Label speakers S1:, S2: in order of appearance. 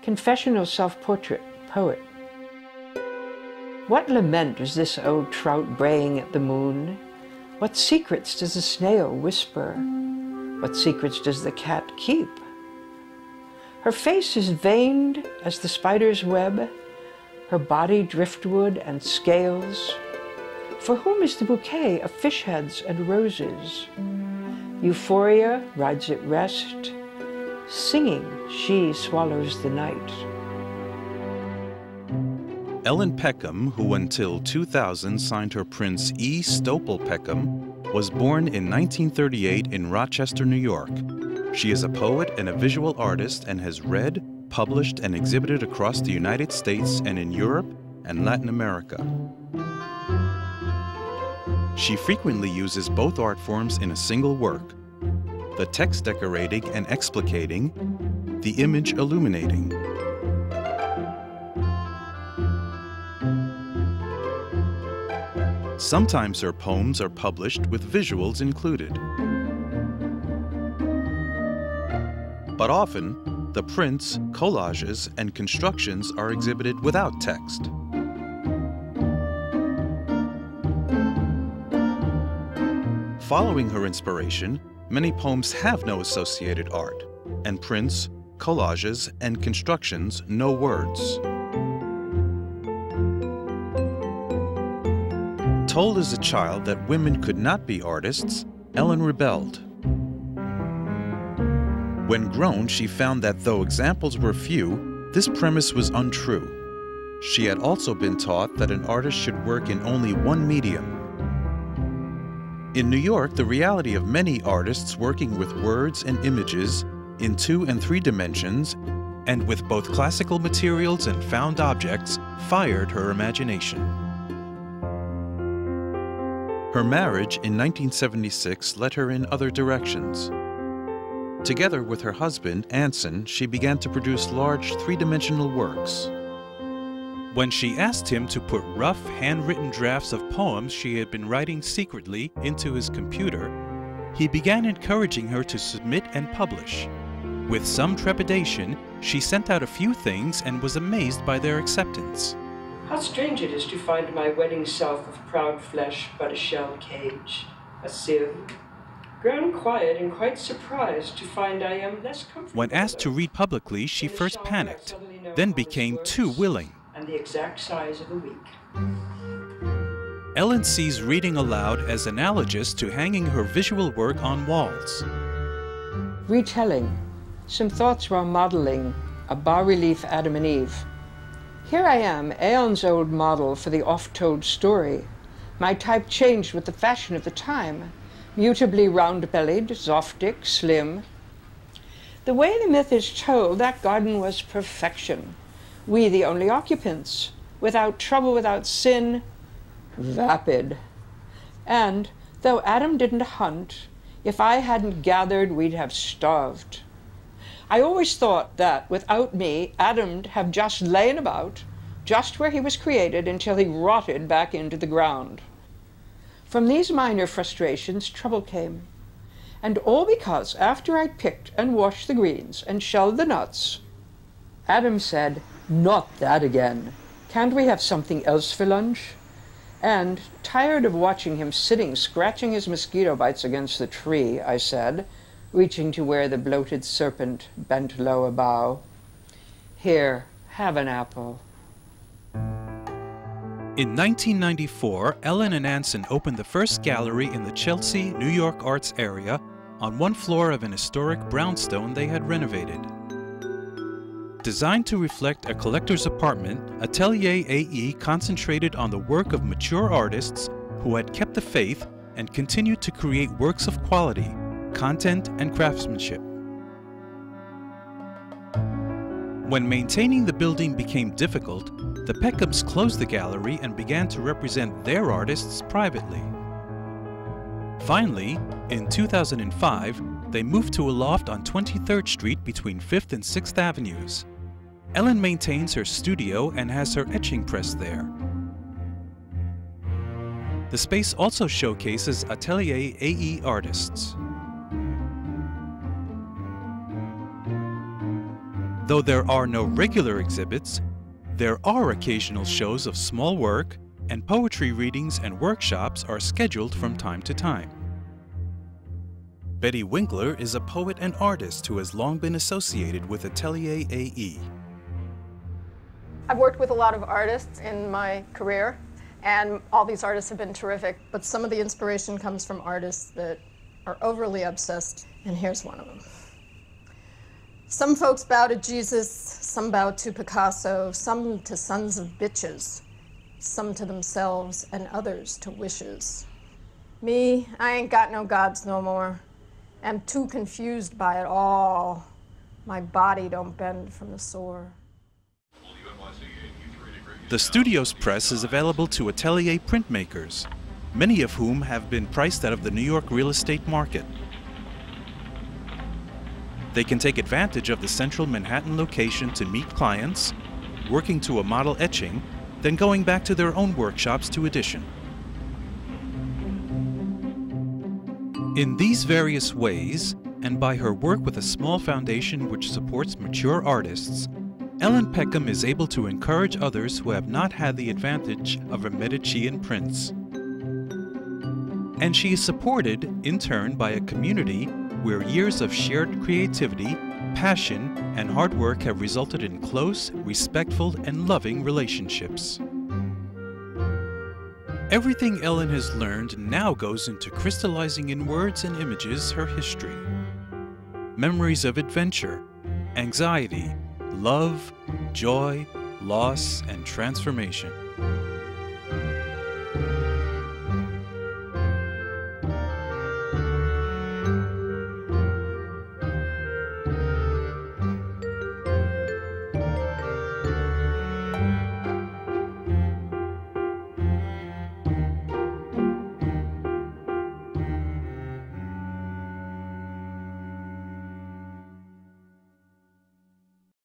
S1: Confessional self-portrait poet. What lament is this old trout braying at the moon? What secrets does the snail whisper? What secrets does the cat keep? Her face is veined as the spider's web, her body driftwood and scales. For whom is the bouquet of fish heads and roses? Euphoria rides at rest, singing she swallows the night.
S2: Ellen Peckham, who until 2000 signed her Prince E. Stopel Peckham, was born in 1938 in Rochester, New York. She is a poet and a visual artist and has read, published, and exhibited across the United States and in Europe and Latin America. She frequently uses both art forms in a single work, the text decorating and explicating, the image illuminating. Sometimes her poems are published with visuals included. But often, the prints, collages, and constructions are exhibited without text. Following her inspiration, many poems have no associated art, and prints, collages, and constructions no words. Told as a child that women could not be artists, Ellen rebelled. When grown, she found that though examples were few, this premise was untrue. She had also been taught that an artist should work in only one medium. In New York, the reality of many artists working with words and images in 2 and 3 dimensions and with both classical materials and found objects fired her imagination. Her marriage in 1976 led her in other directions. Together with her husband, Anson, she began to produce large 3-dimensional works. When she asked him to put rough, handwritten drafts of poems she had been writing secretly into his computer, he began encouraging her to submit and publish. With some trepidation, she sent out a few things and was amazed by their acceptance.
S1: How strange it is to find my wedding self of proud flesh but a shell cage, a sieve. Grown quiet and quite surprised to find I am less comfortable.
S2: When asked to read publicly, she first panicked, then became too willing.
S1: And the exact size of a week.
S2: Ellen sees reading aloud as analogous to hanging her visual work on walls.
S1: Retelling. Some thoughts while modeling a bas-relief Adam and Eve. Here I am, aeons old model for the oft-told story. My type changed with the fashion of the time, mutably round-bellied, zoftic, slim. The way the myth is told, that garden was perfection. We the only occupants, without trouble, without sin, vapid. And, though Adam didn't hunt, if I hadn't gathered, we'd have starved. I always thought that, without me, Adam'd have just lain about, just where he was created, until he rotted back into the ground. From these minor frustrations, trouble came. And all because, after I'd picked and washed the greens and shelled the nuts, Adam said, "Not that again. Can't we have something else for lunch?" And, tired of watching him sitting scratching his mosquito bites against the tree, I said, reaching to where the bloated serpent bent low a bough, "Here, have an apple."
S2: In 1994, Ellen and Anson opened the first gallery in the Chelsea, New York arts area on one floor of an historic brownstone they had renovated. Designed to reflect a collector's apartment, Atelier AE concentrated on the work of mature artists who had kept the faith and continued to create works of quality, content, and craftsmanship. When maintaining the building became difficult, the Peckhams closed the gallery and began to represent their artists privately. Finally, in 2005, they moved to a loft on 23rd Street between 5th and 6th Avenues. Ellen maintains her studio and has her etching press there. The space also showcases Atelier AE artists. Though there are no regular exhibits, there are occasional shows of small work, and poetry readings and workshops are scheduled from time to time. Betty Winkler is a poet and artist who has long been associated with Atelier AE.
S3: I've worked with a lot of artists in my career, and all these artists have been terrific, but some of the inspiration comes from artists that are overly obsessed, and here's one of them. Some folks bow to Jesus, some bow to Picasso, some to sons of bitches, some to themselves, and others to wishes. Me, I ain't got no gods no more. I'm too confused by it all. My body don't bend from the sore.
S2: The studio's press is available to Atelier printmakers, many of whom have been priced out of the New York real estate market. They can take advantage of the central Manhattan location to meet clients, working to a model etching, then going back to their own workshops to edition. In these various ways, and by her work with a small foundation which supports mature artists, Ellen Peckham is able to encourage others who have not had the advantage of her Medicean prints. And she is supported, in turn, by a community where years of shared creativity, passion, and hard work have resulted in close, respectful, and loving relationships. Everything Ellen has learned now goes into crystallizing in words and images her history. Memories of adventure, anxiety, love, joy, loss, and transformation.